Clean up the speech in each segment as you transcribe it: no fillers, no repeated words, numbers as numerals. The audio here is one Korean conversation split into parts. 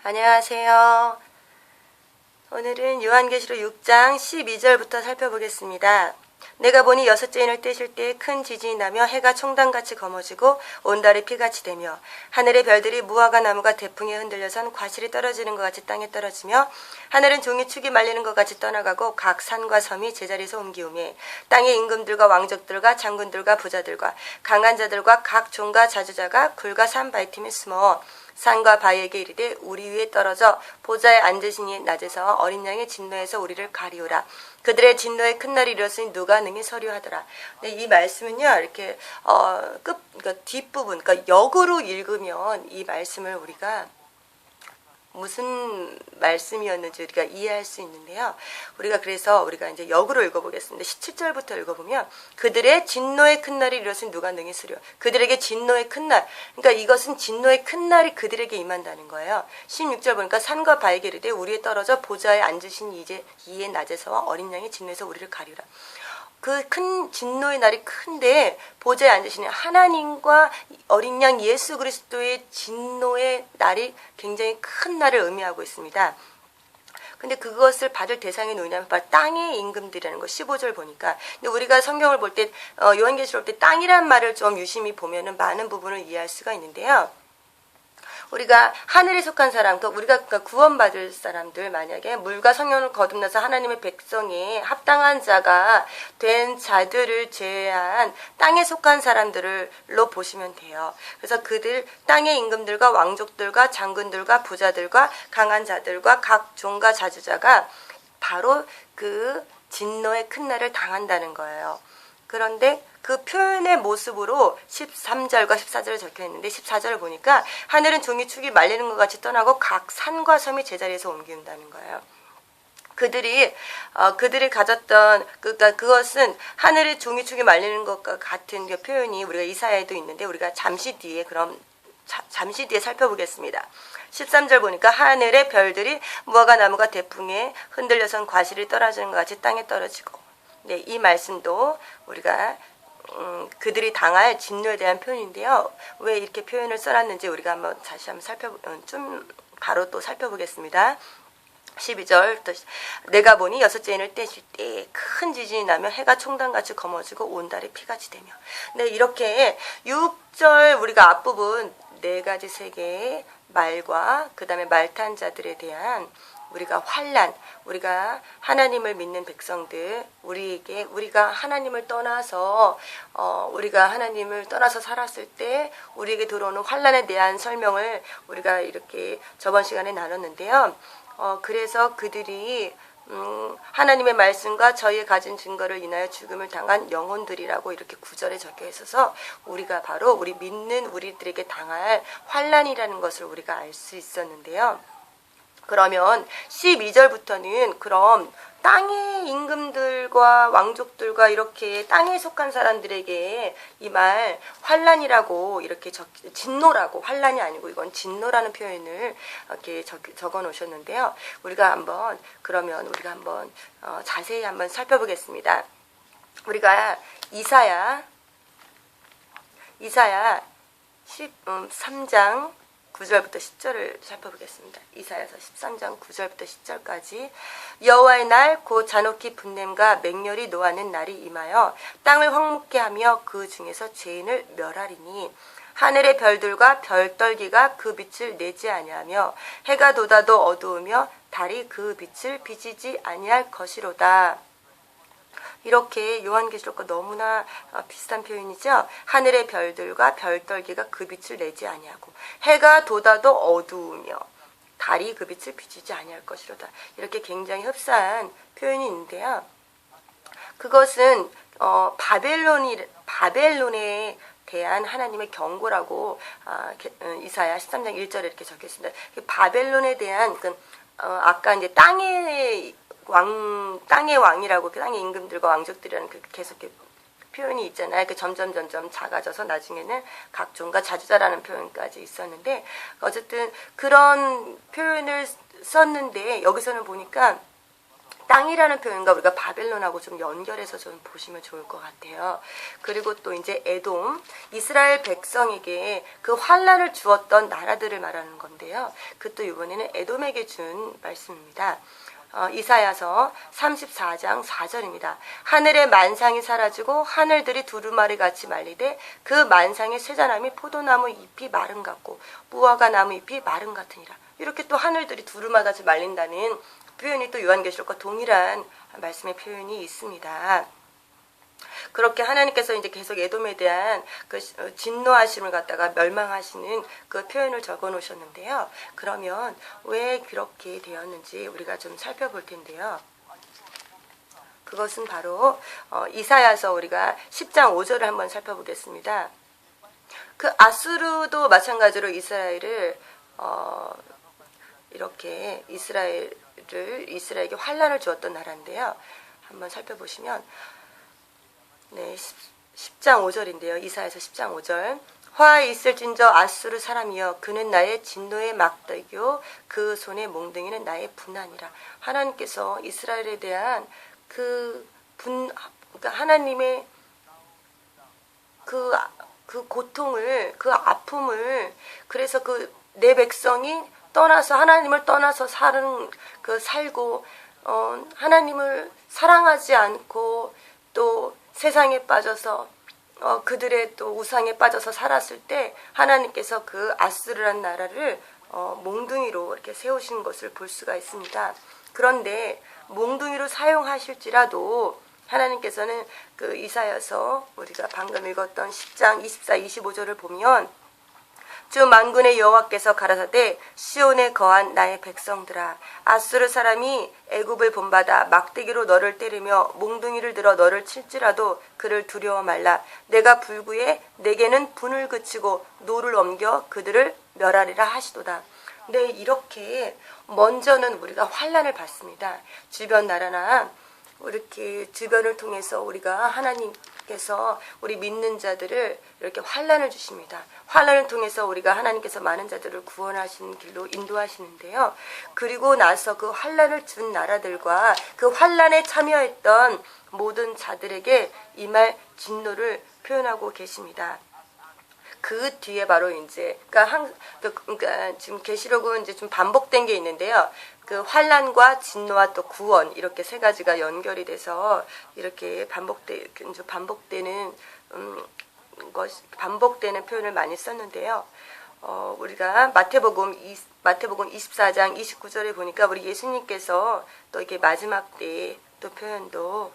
안녕하세요. 오늘은 요한계시록 6장 12절부터 살펴보겠습니다. 내가 보니 여섯째 인을 떼실 때 큰 지진이 나며 해가 총단같이 검어지고 온 달이 피같이 되며 하늘의 별들이 무화과 나무가 대풍에 흔들려선 과실이 떨어지는 것 같이 땅에 떨어지며 하늘은 종이축이 말리는 것 같이 떠나가고 각 산과 섬이 제자리에서 옮기우매 땅의 임금들과 왕족들과 장군들과 부자들과 강한 자들과 각 종과 자주자가 굴과 산 바위틈에 숨어 산과 바위에게 이르되 우리 위에 떨어져 보좌에 앉으신 이 낮에서 어린 양의 진노에서 우리를 가리우라. 그들의 진노의 큰 날이 이르렀으니 누가 능히 서류하더라. 이 말씀은요, 이렇게 그러니까 뒷부분, 그러니까 역으로 읽으면 이 말씀을 우리가 무슨 말씀이었는지 우리가 이해할 수 있는데요. 그래서 우리가 이제 역으로 읽어보겠습니다. 17절부터 읽어보면 그들의 진노의 큰 날이 이르렀으니 누가 능히 쓰려. 그들에게 진노의 큰 날. 그러니까 이것은 진노의 큰 날이 그들에게 임한다는 거예요. 16절 보니까 산과 바위에 이르되 우리에 떨어져 보좌에 앉으신 이의 낮에서 어린 양의 진노에서 우리를 가리라. 그 큰 진노의 날이 큰데 보좌에 앉으시는 하나님과 어린 양 예수 그리스도의 진노의 날이 굉장히 큰 날을 의미하고 있습니다. 근데 그것을 받을 대상이 누구냐면 바로 땅의 임금들이라는 거 15절 보니까. 근데 우리가 성경을 볼 때 요한계시록 때 땅이란 말을 좀 유심히 보면은 많은 부분을 이해할 수가 있는데요. 우리가 하늘에 속한 사람, 우리가 구원받을 사람들, 만약에 물과 성령을 거듭나서 하나님의 백성에 합당한 자가 된 자들을 제외한 땅에 속한 사람들로 보시면 돼요. 그래서 그들 땅의 임금들과 왕족들과 장군들과 부자들과 강한 자들과 각 종과 자주자가 바로 그 진노의 큰 날을 당한다는 거예요. 그런데 그 표현의 모습으로 13절과 14절에 적혀 있는데 14절을 보니까 하늘은 종이축이 말리는 것 같이 떠나고 각 산과 섬이 제자리에서 옮긴다는 거예요. 그들이 가졌던 그것은 하늘의 종이축이 말리는 것과 같은 그 표현이 우리가 이사야에도 있는데 우리가 잠시 뒤에 살펴보겠습니다. 13절 보니까 하늘의 별들이 무화과 나무가 대풍에 흔들려선 과실이 떨어지는 것 같이 땅에 떨어지고, 네, 이 말씀도 우리가 그들이 당할 진노에 대한 표현인데요. 왜 이렇게 표현을 써놨는지 우리가 한번 다시 한번 바로 또 살펴보겠습니다. 12절 내가 보니 여섯째 인을 떼실 때 큰 지진이 나며 해가 총단같이 검어지고 온 달이 피같이 되며. 네, 이렇게 6절 우리가 앞부분 네 가지 세계의 말과 그 다음에 말탄 자들에 대한 우리가 환난, 우리가 하나님을 믿는 백성들, 우리가 하나님을 떠나서 살았을 때 우리에게 들어오는 환난에 대한 설명을 우리가 이렇게 저번 시간에 나눴는데요. 그래서 그들이 하나님의 말씀과 저희의 가진 증거를 인하여 죽음을 당한 영혼들이라고 이렇게 9절에 적혀 있어서 우리가 바로 우리 믿는 우리들에게 당할 환난이라는 것을 우리가 알 수 있었는데요. 그러면 12절부터는 그럼 땅의 임금들과 왕족들과 이렇게 땅에 속한 사람들에게 이 말 환난이라고 이렇게 진노라고, 환난이 아니고 이건 진노라는 표현을 이렇게 적어 놓으셨는데요. 우리가 한번 자세히 한번 살펴보겠습니다. 우리가 이사야 13장 9절부터 10절을 살펴보겠습니다. 이사야서 13장 9절부터 10절까지 여호와의 날 곧 잔혹히 분냄과 맹렬히 노하는 날이 임하여 땅을 황무케 하며 그 중에서 죄인을 멸하리니 하늘의 별들과 별떨기가 그 빛을 내지 아니하며 해가 돋아도 어두우며 달이 그 빛을 비치지 아니할 것이로다. 이렇게 요한계시록과 너무나 비슷한 표현이죠. 하늘의 별들과 별떨기가 그 빛을 내지 아니하고 해가 돋아도 어두우며 달이 그 빛을 비치지 아니할 것이로다. 이렇게 굉장히 흡사한 표현이 있는데요. 그것은 바벨론에 대한 하나님의 경고라고 이사야 13장 1절에 이렇게 적혀 있습니다. 바벨론에 대한 아까 이제 땅의 왕이라고 땅의 임금들과 왕족들이라는 계속 표현이 있잖아요. 점점 작아져서 나중에는 각종과 자주자라는 표현까지 있었는데 어쨌든 그런 표현을 썼는데 여기서는 보니까 땅이라는 표현과 우리가 바벨론하고 좀 연결해서 좀 보시면 좋을 것 같아요. 그리고 또 이제 에돔, 이스라엘 백성에게 그 환란을 주었던 나라들을 말하는 건데요. 그것도 이번에는 에돔에게 준 말씀입니다. 이사야서 34장 4절입니다. 하늘의 만상이 사라지고 하늘들이 두루마리 같이 말리되 그 만상의 쇠자나무 포도나무 잎이 마른 같고 무화과 나무 잎이 마른 같으니라. 이렇게 또 하늘들이 두루마리 같이 말린다는 표현이 또 요한계시록과 동일한 말씀의 표현이 있습니다. 그렇게 하나님께서 이제 계속 에돔에 대한 그 진노하심을 갖다가 멸망하시는 그 표현을 적어 놓으셨는데요. 그러면 왜 그렇게 되었는지 우리가 좀 살펴볼 텐데요. 그것은 바로 이사야서 우리가 10장 5절을 한번 살펴보겠습니다. 그 아수르도 마찬가지로 이스라엘을 이렇게 이스라엘에게 환란을 주었던 나라인데요. 한번 살펴보시면 네, 10장 5절인데요. 이사야서 10장 5절. 화에 있을진저 아수르 사람이여 그는 나의 진노의 막대기요 그 손의 몽둥이는 나의 분한이라. 하나님께서 이스라엘에 대한 그러니까 하나님의 그 고통을, 그 아픔을, 그래서 내 백성이 떠나서 하나님을 떠나서 살고 하나님을 사랑하지 않고 또 세상에 빠져서 그들의 또 우상에 빠져서 살았을 때 하나님께서 그 아수르란 나라를 몽둥이로 이렇게 세우신 것을 볼 수가 있습니다. 그런데 몽둥이로 사용하실지라도 하나님께서는 그 이사야서 우리가 방금 읽었던 10장 24, 25절을 보면 주 만군의 여호와께서 가라사대 시온에 거한 나의 백성들아 아수르 사람이 애굽을 본받아 막대기로 너를 때리며 몽둥이를 들어 너를 칠지라도 그를 두려워 말라. 내가 불구에 내게는 분을 그치고 노를 옮겨 그들을 멸하리라 하시도다. 네, 이렇게 먼저는 우리가 환란을 받습니다. 주변 나라나 이렇게 주변을 통해서 우리가 하나님께서 우리 믿는 자들을 이렇게 환란을 주십니다. 환란을 통해서 우리가 하나님께서 많은 자들을 구원하시는 길로 인도하시는데요. 그리고 나서 그 환란을 준 나라들과 그 환란에 참여했던 모든 자들에게 임할 진노를 표현하고 계십니다. 그 뒤에 바로 이제 그러니까 지금 계시록은 이제 좀 반복된 게 있는데요. 그 환란과 진노와 또 구원 이렇게 세 가지가 연결이 돼서 이렇게 반복되는 표현을 많이 썼는데요. 우리가 마태복음 24장 29절에 보니까 우리 예수님께서 또 이렇게 마지막 때 또 표현도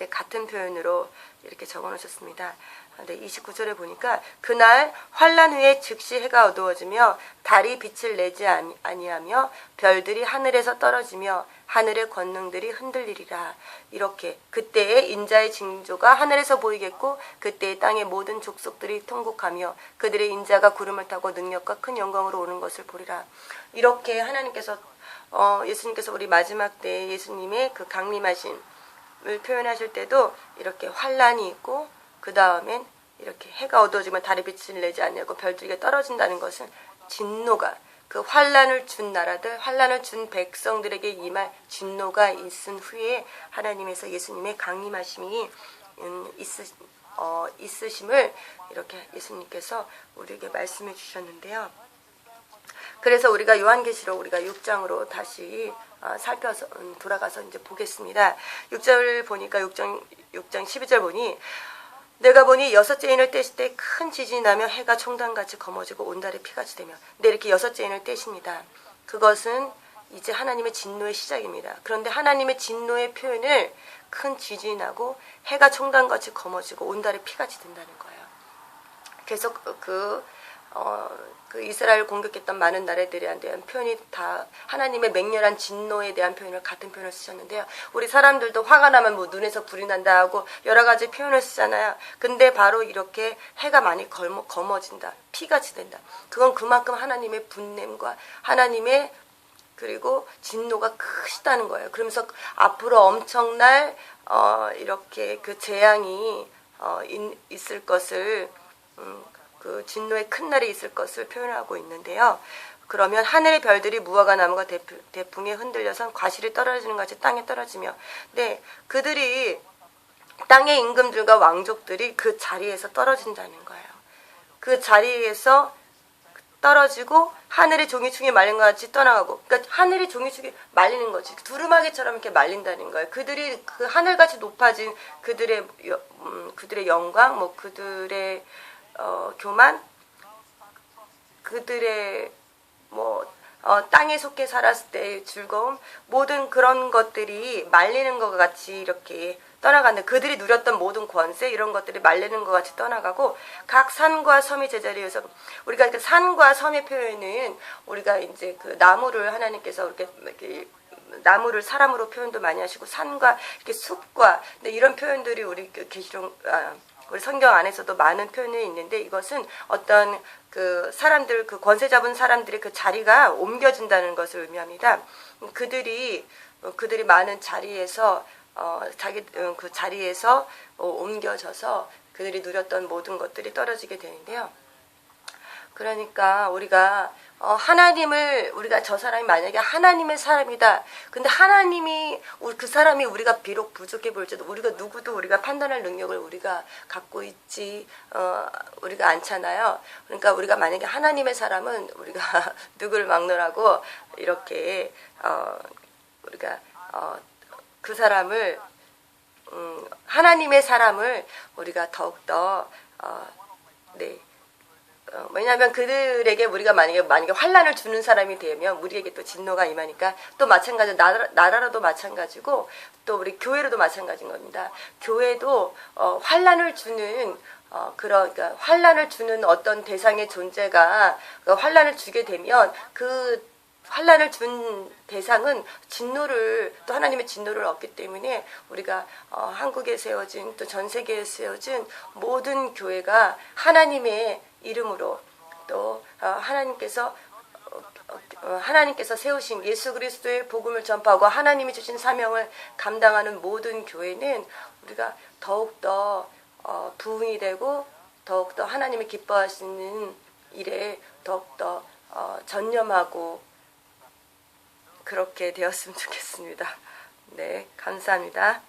같은 표현으로 이렇게 적어 놓으셨습니다. 29절에 보니까 그날 환란 후에 즉시 해가 어두워지며 달이 빛을 내지 아니하며 별들이 하늘에서 떨어지며 하늘의 권능들이 흔들리리라. 이렇게 그때에 인자의 징조가 하늘에서 보이겠고 그때에 땅의 모든 족속들이 통곡하며 그들의 인자가 구름을 타고 능력과 큰 영광으로 오는 것을 보리라. 이렇게 하나님께서 예수님께서 우리 마지막 때 예수님의 그 강림하심을 표현하실 때도 이렇게 환란이 있고 그 다음엔 이렇게 해가 어두워지면 달의 빛을 내지 않냐고 별들이 떨어진다는 것은 진노가 그 환란을 준 나라들, 환란을 준 백성들에게 임할 진노가 있은 후에 하나님에서 예수님의 강림하심이 있으심을 이렇게 예수님께서 우리에게 말씀해 주셨는데요. 그래서 우리가 요한계시록 우리가 6장으로 다시 살펴서 돌아가서 이제 보겠습니다. 6절 보니까 6장 12절 보니 내가 보니 6째 인을 떼실 때 큰 지진이 나며 해가 총단같이 검어지고 온 달이 피같이 되며 네, 이렇게 6째 인을 떼십니다. 그것은 이제 하나님의 진노의 시작입니다. 그런데 하나님의 진노의 표현을 큰 지진이 나고 해가 총단같이 검어지고 온 달이 피같이 된다는 거예요. 계속 그 이스라엘 공격했던 많은 나라들에 대한 표현이 다 하나님의 맹렬한 진노에 대한 표현을 같은 표현을 쓰셨는데요. 우리 사람들도 화가 나면 뭐 눈에서 불이 난다 하고 여러 가지 표현을 쓰잖아요. 근데 바로 이렇게 해가 많이 검어진다, 피같이 된다. 그건 그만큼 하나님의 분냄과 하나님의 그리고 진노가 크시다는 거예요. 그러면서 앞으로 엄청날 이렇게 그 재앙이 있을 것을 그 진노의 큰 날이 있을 것을 표현하고 있는데요. 그러면 하늘의 별들이 무화과 나무가 대풍에 흔들려서 과실이 떨어지는 것 같이 땅에 떨어지며, 네, 그들이 땅의 임금들과 왕족들이 그 자리에서 떨어진다는 거예요. 그 자리에서 떨어지고 하늘의 종이충이 말린 것 같이 떠나가고, 그러니까 하늘이 종이충이 말리는 거지. 두루마기처럼 이렇게 말린다는 거예요. 그들이 그 하늘같이 높아진 그들의 영광, 뭐 그들의 교만, 그들의 땅에 속해 살았을 때의 즐거움, 모든 그런 것들이 말리는 것 같이 이렇게 떠나가는데, 그들이 누렸던 모든 권세, 이런 것들이 말리는 것 같이 떠나가고, 각 산과 섬이 제자리에서, 우리가 그 산과 섬의 표현은 우리가 이제 그 나무를 하나님께서 이렇게 나무를 사람으로 표현도 많이 하시고, 산과 이렇게 숲과, 근데 이런 표현들이 우리 계시록 우리 성경 안에서도 많은 표현이 있는데, 이것은 어떤 그 사람들, 그 권세 잡은 사람들의 그 자리가 옮겨진다는 것을 의미합니다. 그들이 많은 자리에서 그 자리에서 옮겨져서 그들이 누렸던 모든 것들이 떨어지게 되는데요. 그러니까 우리가 하나님을, 우리가 저 사람이 만약에 하나님의 사람이다. 근데 하나님이 그 사람이 우리가 비록 부족해 보일지도 우리가 누구도 우리가 판단할 능력을 우리가 갖고 있지 우리가 않잖아요. 그러니까 우리가 만약에 하나님의 사람은 우리가 누구를 막론하고 이렇게 우리가 그 사람을 하나님의 사람을 우리가 더욱더 네. 왜냐하면 그들에게 우리가 만약에 환난을 주는 사람이 되면 우리에게 또 진노가 임하니까, 또 마찬가지로 나라로도 마찬가지고 또 우리 교회로도 마찬가지인 겁니다. 교회도 환난을 주는 그러니까 환난을 주는 어떤 대상의 존재가 환난을 주게 되면 그 환난을 준 대상은 진노를, 또 하나님의 진노를 얻기 때문에 우리가 한국에 세워진, 또 전 세계에 세워진 모든 교회가 하나님의 이름으로, 또 하나님께서 세우신 예수 그리스도의 복음을 전파하고 하나님이 주신 사명을 감당하는 모든 교회는 우리가 더욱더 부흥이 되고 더욱더 하나님이 기뻐하시는 일에 더욱더 전념하고 그렇게 되었으면 좋겠습니다. 네, 감사합니다.